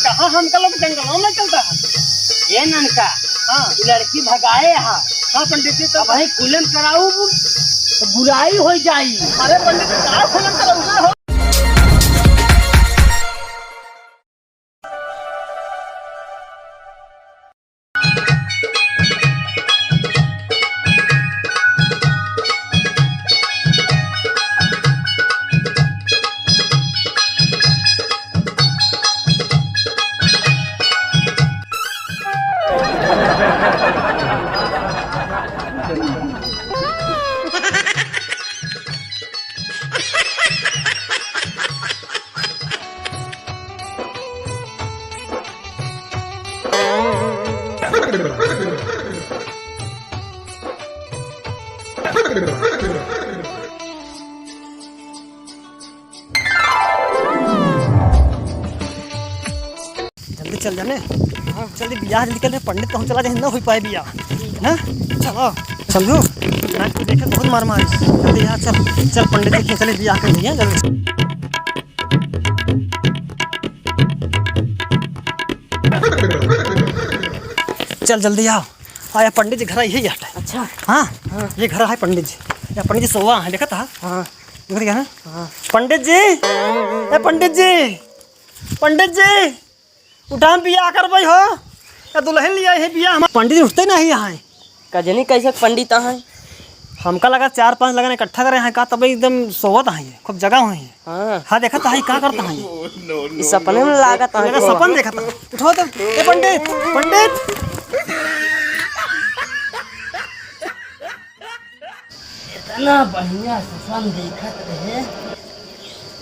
कहाँ हमका लोग जंगलों में चलता है ये ननका। हाँ लड़की भगाए यहाँ। हाँ पंडित जी तो भाई कुलन कराऊ तो बुराई हो जाई। अरे पंडित जी क्या कुलन कराऊ हो। जल्दी चल जाने। हाँ जल्दी बियाह जल्दी कर पंडित कहूँ चला जाए ना हो पाए बियाह ना। चलो समझो देखे बहुत मार मारी। जल्दी यहाँ चल चल पंडित जी चले बियाह कर दिया जल्दी। चल जल्दी आओ। आया पंडित जी घर यही हट। अच्छा हाँ ये घर है पंडित जी। या पंडित जी सोवा है देखा था। हाँ देख क्या है। पंडित जी ए पंडित जी पंडित जी उठा बियाह कर भाई हो या दुल्हन लिया है बियाह। हम पंडित जी उठते नहीं यहाँ कजनी कैसे पंडित हैं। हमका लगा 4-5 लगन इकट्ठा करे हैं का तब एकदम सोवत है खूब जगह हुई है। हाँ देखा था क्या करता है सपने में लागत है। सपन देखा था उठो तो ए पंडित पंडित इतना बढ़िया सपन देखत रहे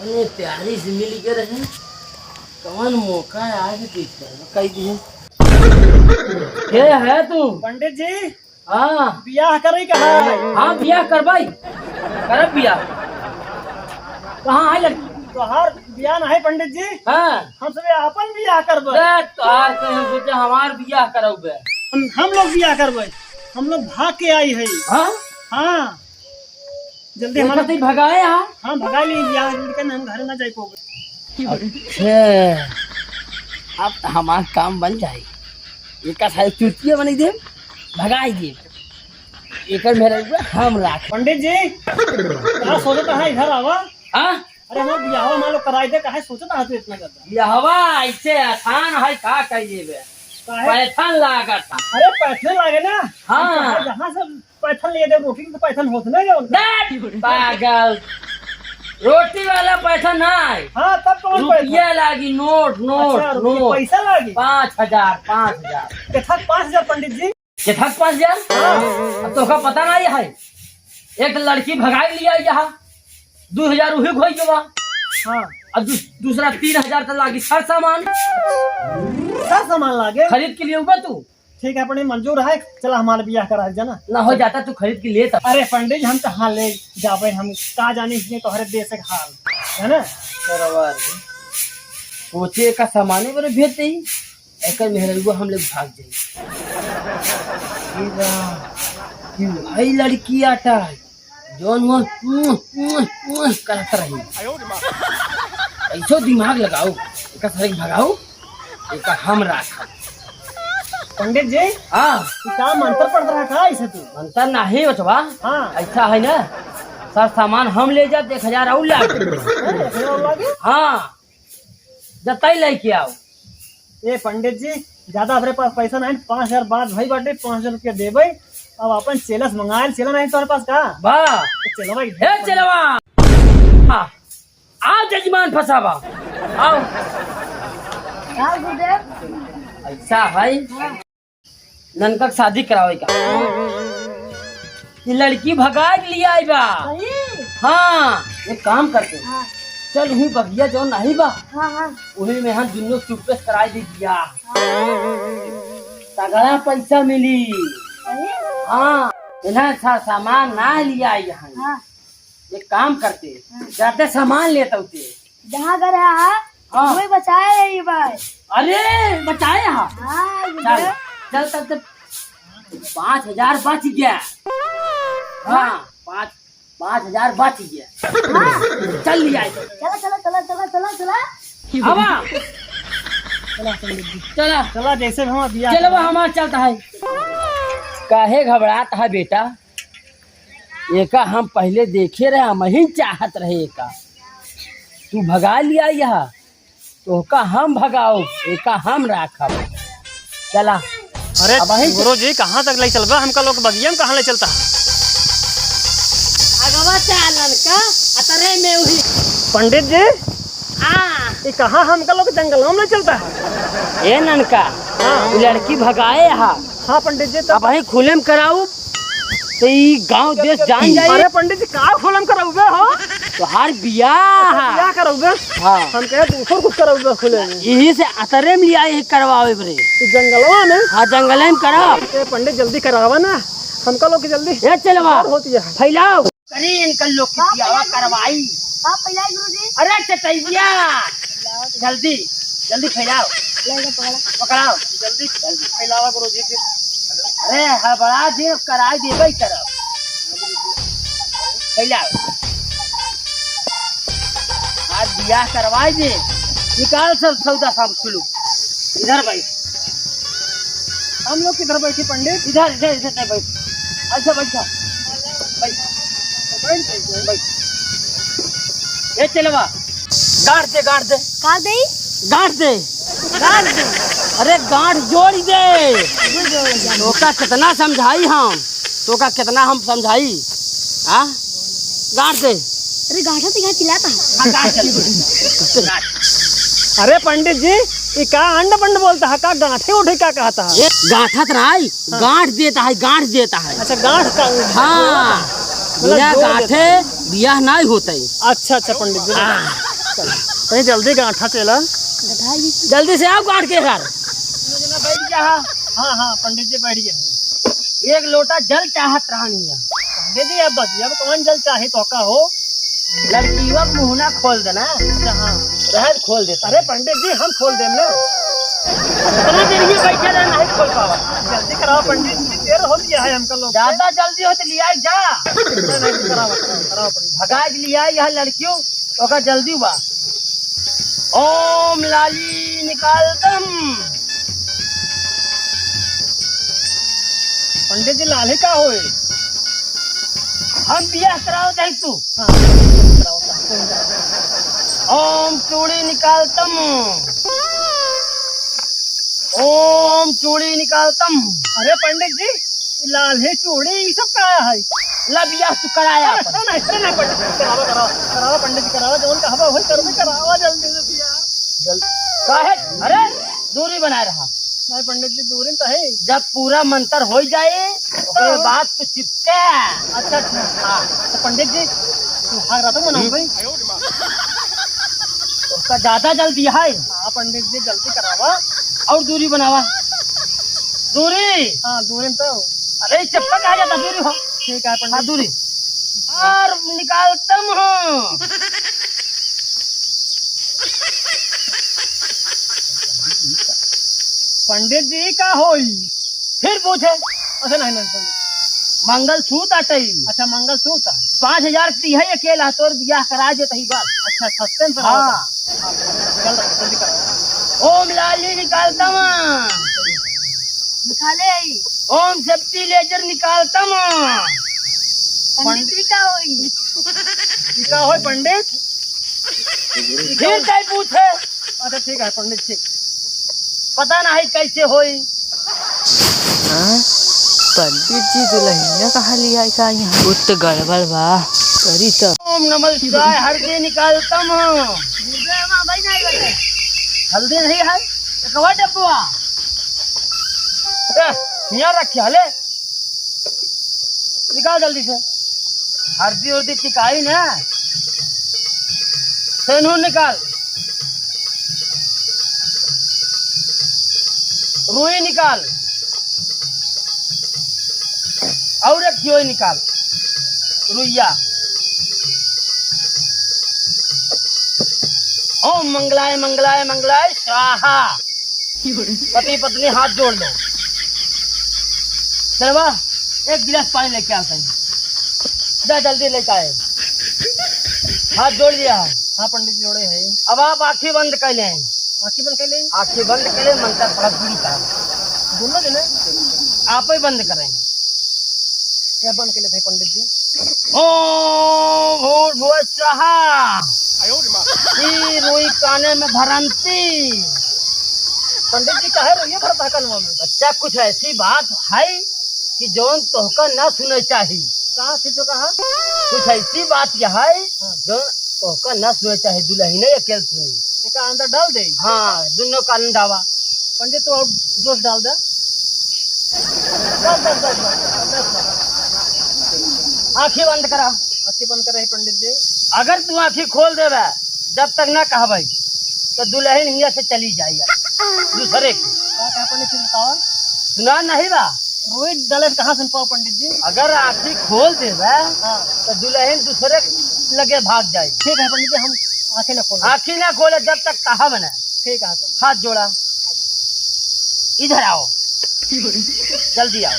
उन्हें प्यारी से मिल के रहे कौन मौका आज कही दिए। है तू पंडित जी। हाँ बियाह करे कहा। हाँ बियाह करवाई करब बियाह। कहाँ है लड़की तोहार बियाह है पंडित जी। हाँ हम सब अपन बियाह करबे। तोहार सोचा हमार बियाह करौबे। हम लोग बियाह करबे। हम लोग भाग के आई है। हाँ हाँ जल्दी हमारा भगाए। हाँ भगा ली बियाह करके हम घर ना जाए पाओगे। अच्छा अब तो हमारा काम बन जाए। एक साल चुटकिया बनी दे भगाई दे एक मेरे हम राख। पंडित जी क्या सोचता है इधर आवा। हाँ अरे हम बियाह मान लो कराई दे काहे सोचता है तू इतना ज्यादा। बियाहवा ऐसे आसान है का कहिए बे पैथन लागत। अरे पैथन लागे ना। हाँ जहाँ से पैथन लिए दे रोटी तो पैथन होत नहीं पागल रोटी वाला पैसा नहीं। हाँ तब कौन रुपया लागी नोट नोट अच्छा, नोट पैसा लागी 5,000 कथक 5,000 पंडित जी। कथक 5,000। अब तो का पता नहीं है एक लड़की भगाई लिया यहाँ 2,000 उही खोई जो। हाँ अब दूसरा 3,000 तो लागी हर सामान लागे खरीद के लिए हुआ तू। ठीक है अपने मंजूर है। चला हमारा बियाह करा जाना ना हो जाता तू खरीद के लिए। अरे पंडित जी हम कहाँ ले जावे हम कहा जाने इसलिए तोहरे देश का हाल है ना। सोचे का सामाने पर भेज दे एक मेहरुआ हम लोग भाग जाए। भाई लड़की आटा जौन करता रही ऐसो दिमाग लगाओ एक सड़क भगाओ एक हम राख। पंडित जी हाँ क्या मंत्र पढ़ रहा था ऐसे तू। मंत्र नहीं बचवा। हाँ ऐसा है ना सर सामान हम ले जाते 1,000 और लागे। हाँ जताई लेके आओ। ये पंडित जी ज्यादा हमारे पास पैसा नहीं 5,000 बाद भाई बाटे 5,000 रुपया देवे। अब अपन चेलस मंगाए चला नहीं तुम्हारे पास का वाह चलो भाई चलवा आओ जजमान फसावा आओ। ऐसा भाई ननका शादी करावे का ये लड़की भगा लिया आई बा। हाँ एक काम करते चल हुई बगिया जो नहीं बा उन्हीं में हम दोनों चुपचाप कराई दी दिया तगड़ा पैसा मिली। हाँ इन्हें सामान ना लिया यहाँ। एक काम करते जाते सामान लेते होते जहाँ घर है वही बचाए रही बार। अरे बचाए हाँ चल चल तब तक 5,000 बच गया। हाँ 5,000 बच गया। हाँ चल लिया चला चला चला चला चला चला हवा चला चला जैसे भी हम दिया चलो हमारा चलता है। काहे घबरात है बेटा? एका हम पहले देखे रहे, हम ही चाहत रहे एका, तू भगा लिया यह तो का हम भगाओ, एका हम राखब। चला अरे अब वहीं गुरु जी कहाँ तक ले चलबा? हमका लोग बगिया में कहाँ ले चलता? अगवा चालन का अतरे में हुई पंडित जी आ ये कहाँ हमका लोग जंगलों में ले चलता है? ए ननका, ये लड़की भगाए हा, हाँ पंडित जी। अब वहीं खुले में कराऊ तो ई गांव देश जान जाइए। अरे पंडित जी का खोलम कराऊबे हो? तो हर बियाह क्या कराऊबे? हाँ हम कहे दूसर कुछ कराऊबे खुले में। यही से अतरे में लिया है करवावे बरे। इस जंगलों में? हाँ जंगले में करा। ए पंडित जल्दी करावा ना, हमका लोग की जल्दी ये चलवा होती है। फैलाओ। करी इनका लोग की बियाह करवाई। हाँ पहला गुरुजी अरे चटैया जल्दी जल्दी फैलाओ, लेगा पकड़ा पकड़ाओ जल्दी जल्दी फैलावा गुरु जी। फिर अरे हड़बड़ा दे करा देबे करब, फैलाओ आज बियाह करवाई दे। निकाल सब सौदा सब सुलू। इधर बैठ, हम लोग किधर बैठे पंडित? इधर इधर इधर नहीं बैठ, अच्छा बैठ जा, बैठ बैठ। ये चलवा गाड़ दे गाड़ दे कहा दे गांठ दे गाड़ दे अरे गांठ जोड़ दे। तोका कितना समझाई हम, तोका कितना हम समझाई। आ गांठ दे। अरे गाठा तिघा चिल्लाता है। हाँ, गाड़ चल गाड़। अरे पंडित जी ये का अंड बंड बोलता है? का गांठे उठे क्या कहता है? ये गांठत रहाई, गांठ देता है, गांठ देता है। अच्छा गांठ का। हाँ बिना जोड़ गांठे बियाह नहीं होता है। अच्छा अच्छा पंडित जी कहीं जल्दी गांठा चला। जल्दी से आओ गांठ के घर। बैठ जा। हाँ हाँ पंडित जी बैठ गए। एक लोटा जल चाहत रहनी है। पंडित जी अब बस अब कौन जल चाहे तो का हो? लड़कीवा का मुहना खोल देना। अच्छा हाँ। रहर खोल देता। अरे पंडित जी हम खोल दें ना। इतना देर ही बैठे रहना, नहीं खोल पावा। जल्दी कराओ पंडित जी, देर हो गया है हमका लोग। ज्यादा जल्दी हो तो लिया जा, कराओ कराओ पंडित। भगा के लिया यह लड़कियों तो जल्दी बा। ओम लाली निकालतम। पंडित जी लाले का होए? हम बियाह कराओ दे तू। हाँ कराओ ओम चूड़ी निकालतम। ओम चूड़ी निकालतम। अरे पंडित जी लाल है चूड़ी ये सब का है? ला बियाह तू कराया अपन। नहीं पंडित जी करावा करावा करावा पंडित जी करावा जौन कहवा वही करबे करावा जल्दी से दिया। काहे? अरे दूरी बनाए रहा। नहीं पंडित जी दूरी तो है। जब पूरा मंत्र हो जाए उसके बाद तो चिपके। अच्छा अच्छा हाँ तो पंडित जी सुहाग रात मना भाई। उसका ज्यादा जल्दी है। हाँ पंडित जी जल्दी करावा। और दूरी बनावा। दूरी हाँ दूरी तो अरे चप्पल कहा जाता दूरी हो। ठीक है हाँ पंडित। दूरी और निकालतम हूँ। पंडित जी का होई? फिर पूछे अच्छा नहीं नहीं पंडित। मंगल सूत्र अटई। अच्छा मंगल सूत्र है। 5,000 की है अकेला तोर बियाह करा देता ही बस। अच्छा सस्ते में हाँ चल जल्दी करो। ओम लाली निकालतम। दिखा ले आई ओम सेफ्टी लेजर निकालतम। पंडित जी का होई ये का होई पंडित? फिर कहीं पूछे अच्छा ठीक है पंडित ठीक। पता नहीं कैसे होई। पंडित जी दुल्हनिया कहाँ लिया का यहाँ? उत गड़बड़ बा करी तो। ओम नमः शिवाय हल्दी निकालतम। हल्दी नहीं है कवा डब्बा यहाँ रखिए हले निकाल जल्दी से। हल्दी उर्दी टिकाई ना सेनूर निकाल। रुई निकाल और एक घियोई निकाल। रुइया ओम मंगलाय मंगलाय मंगलाय स्वाहा। पति पत्नी हाथ जोड़ लो। चलवा एक गिलास पानी लेके आता है। जा जल्दी लेके आए। हाथ जोड़ दिया। हाँ पंडित जी जोड़े है। अब आप आँखें बंद कर लें। आँखें बंद कर ले। आँखें बंद करें, मंत्र पढ़ा शुरू करें। दोनों जने आप ही बंद करें। क्या बंद कर लेते हैं पंडित जी? ओम भूर्भुवः स्वाहा। ई रोई काने में भरंती। पंडित जी काहे रोइए भरता कनवा में? बच्चा कुछ ऐसी बात है कि जौन तोहका न सुने चाहिए। कहाँ थी तो कहा? कुछ ऐसी बात यह है जो तोहका न सुने चाहिए। दुल्हन ने अकेले सुनी। इसका अंदर डाल दे। हाँ, दोनों कान डावा। पंडित तो और जोश डाल दे। आँखें बंद करा। आँखें बंद कर रहे पंडित जी। अगर तू आँखें खोल देवे जब तक न कहबई तो दुल्हन हिया से चली जाइए दूसरे की। क्या पंडित जी बताओ? सुना नहीं बा? रोहित डाले कहाँ सुन पाओ पंडित जी? अगर आँखें खोल देवे हाँ तो दुल्हन दूसरे लगे भाग जाए। ठीक है पंडित जी, हम आँखें न खोलें। आँखें न खोले जब तक कहा बना। ठीक है तुम। हाथ जोड़ा। इधर आओ, जल्दी आओ।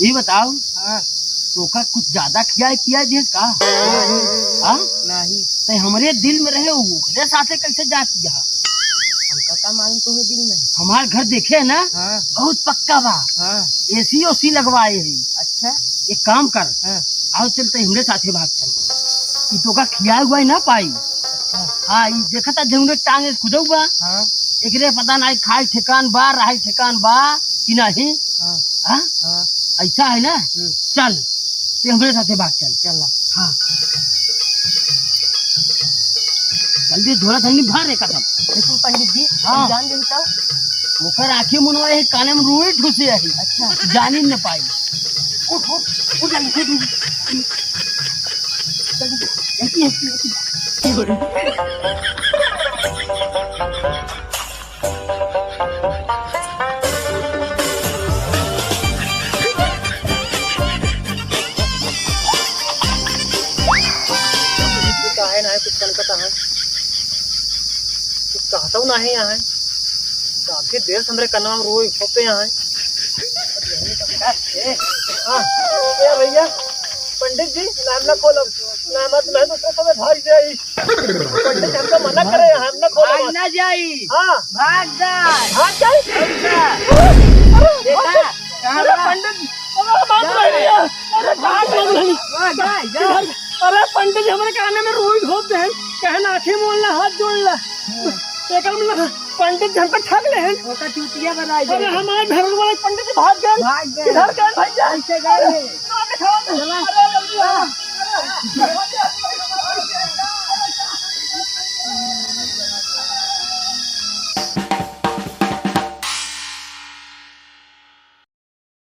ये बताओ, हाँ तोका कुछ ज्यादा किया जे का? हाँ नहीं, तो हमरे दिल में रहे ओकरे साथे कैसे जाती है? हमका का मालूम तुम्हें दिल में? हमार घर देखे ना, हाँ बहुत पक्का बा। हाँ। एसी ओसी लगवाए है। अच्छा। एक काम कर, हाँ आओ चलते हमरे साथे भाग चल। ई तोका खिया हुआ ही ना पाई। हाँ, ये देखा था जंगले टांगे खुदा हुआ। हाँ एकरे पता नहीं खाए ठिकान बा, रहे ठिकान बा कि नहीं। हाँ हाँ, हाँ। ऐसा है ना। चल ते हमरे साथे भाग चल। चला। हाँ, जल्दी धोला धनी भर रे कसम। देखो पंडित जी, हाँ। जान दे बताओ। ओकर आँखें मुनवाए है, काने में रुई ठुसे है। अच्छा। जानी न पाई। उठ उठ उठ जल्दी उठ। जल्दी जल्दी। काहे ना है कुछ कनकता है, कुछ कहता हूँ नहीं यहाँ है। काफी देर से हमरे कन्वा में रोई छोपे यहाँ है। हाँ, ए भैया पंडित जी नाम न खोलो, नाम मैं दूसरे को मैं भाग जाई। पंडित जी हमको मना करे, हम न खोलो। भाग ना जाई। हाँ भाग जाए। भाग जाई। देखा कहाँ बा? पंडित जी, अरे बात नहीं है। अरे भाग नहीं। जाए जाए। अरे पंडित जी हमारे काने में रोई घोप दे, कहना आँखें मोड़ना, हाथ जोड़ना। पंडित जी हमको ठग ले हैं। ओका चूतिया बनाई दे। अरे हमारे घर वाले पंडित जी भाग गए। भाग गए। किधर गए भैया? ऐसे गए। चला। अरे जल्दी आ।